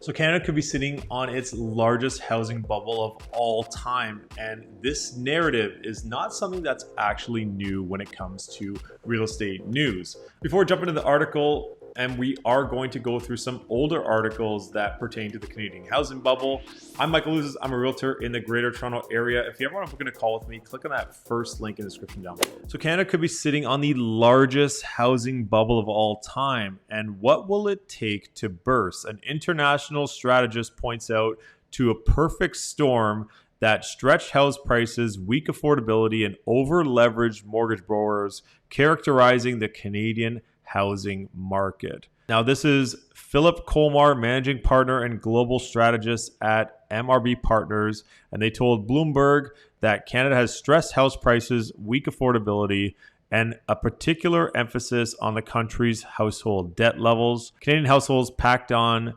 So Canada could be sitting on its largest housing bubble of all time. And this narrative is not something that's actually new when it comes to real estate news. Before jumping into the article, and we are going to go through some older articles that pertain to the Canadian housing bubble. I'm Michael Ouzas. I'm a realtor in the Greater Toronto area. If you ever want to book in a call with me, click on that first link in the description down below. So Canada could be sitting on the largest housing bubble of all time. And what will it take to burst? An international strategist points out to a perfect storm that stretched house prices, weak affordability, and over-leveraged mortgage borrowers, characterizing the Canadian housing market. Now, this is Philip Colmar, managing partner and global strategist at MRB Partners, and they told Bloomberg that Canada has stressed house prices, weak affordability, and a particular emphasis on the country's household debt levels. Canadian households packed on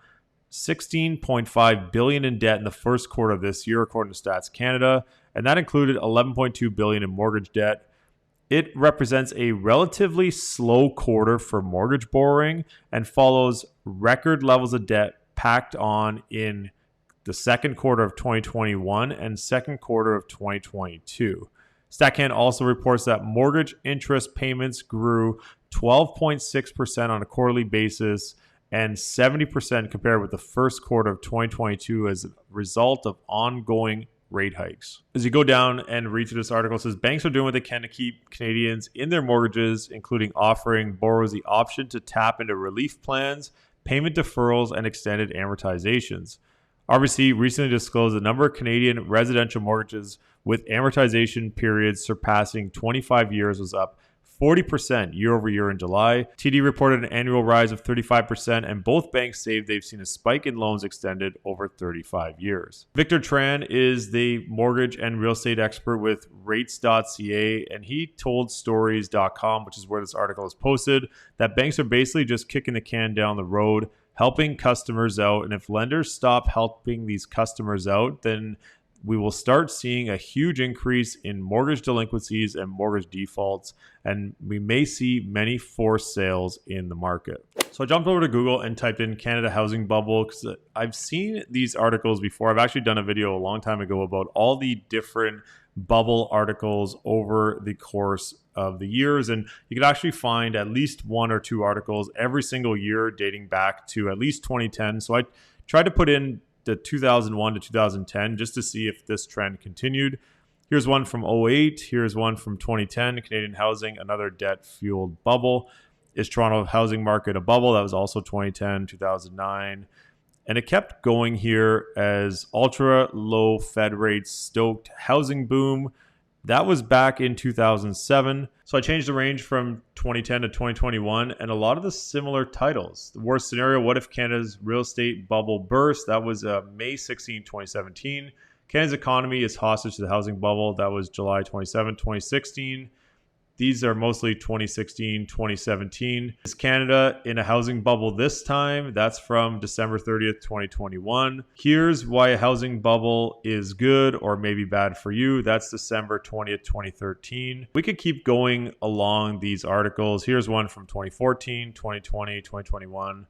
$16.5 billion in debt in the first quarter of this year, according to Stats Canada, and that included $11.2 billion in mortgage debt. It represents a relatively slow quarter for mortgage borrowing and follows record levels of debt packed on in the second quarter of 2021 and second quarter of 2022. StatCan also reports that mortgage interest payments grew 12.6% on a quarterly basis and 70% compared with the first quarter of 2022 as a result of ongoing rate hikes. As you go down and read through this article, it says banks are doing what they can to keep Canadians in their mortgages, including offering borrowers the option to tap into relief plans, payment deferrals, and extended amortizations. RBC recently disclosed the number of Canadian residential mortgages with amortization periods surpassing 25 years was up 40% year over year in July. TD reported an annual rise of 35%, and both banks say they've seen a spike in loans extended over 35 years. Victor Tran is the mortgage and real estate expert with rates.ca, and he told stories.com, which is where this article is posted, that banks are basically just kicking the can down the road, helping customers out. And if lenders stop helping these customers out, then we will start seeing a huge increase in mortgage delinquencies and mortgage defaults, and we may see many forced sales in the market. So I jumped over to Google and typed in Canada housing bubble because I've seen these articles before. I've actually done a video a long time ago about all the different bubble articles over the course of the years, and you can actually find at least one or two articles every single year dating back to at least 2010. So I tried to put in the 2001 to 2010 just to see if this trend continued. Here's one from 08. Here's one from 2010. Canadian housing, another debt-fueled bubble. Is Toronto housing market a bubble? That was also 2010, 2009. And it kept going here as ultra-low Fed rates stoked housing boom. That was back in 2007. So I changed the range from 2010 to 2021 and a lot of the similar titles. The worst scenario, what if Canada's real estate bubble burst? That was May 16, 2017. Canada's economy is hostage to the housing bubble. That was July 27, 2016. These are mostly 2016, 2017. Is Canada in a housing bubble this time? That's from December 30th, 2021. Here's why a housing bubble is good or maybe bad for you. That's December 20th, 2013. We could keep going along these articles. Here's one from 2014, 2020, 2021.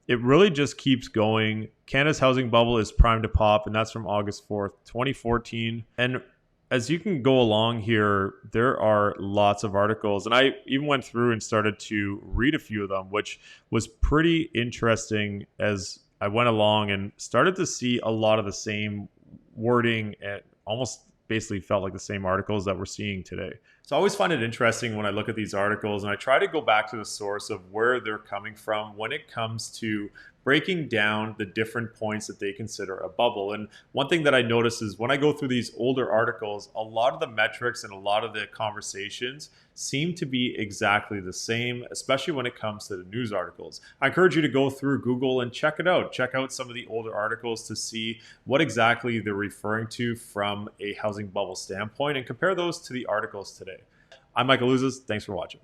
It really just keeps going. Canada's housing bubble is primed to pop, and that's from August 4th, 2014. And as you can go along here, there are lots of articles, and I even went through and started to read a few of them, which was pretty interesting as I went along and started to see a lot of the same wording and almost basically felt like the same articles that we're seeing today. So I always find it interesting when I look at these articles and I try to go back to the source of where they're coming from when it comes to breaking down the different points that they consider a bubble. And one thing that I notice is when I go through these older articles, a lot of the metrics and a lot of the conversations seem to be exactly the same, especially when it comes to the news articles. I encourage you to go through Google and check it out. Check out some of the older articles to see what exactly they're referring to from a housing bubble standpoint and compare those to the articles today. I'm Michael Ouzas. Thanks for watching.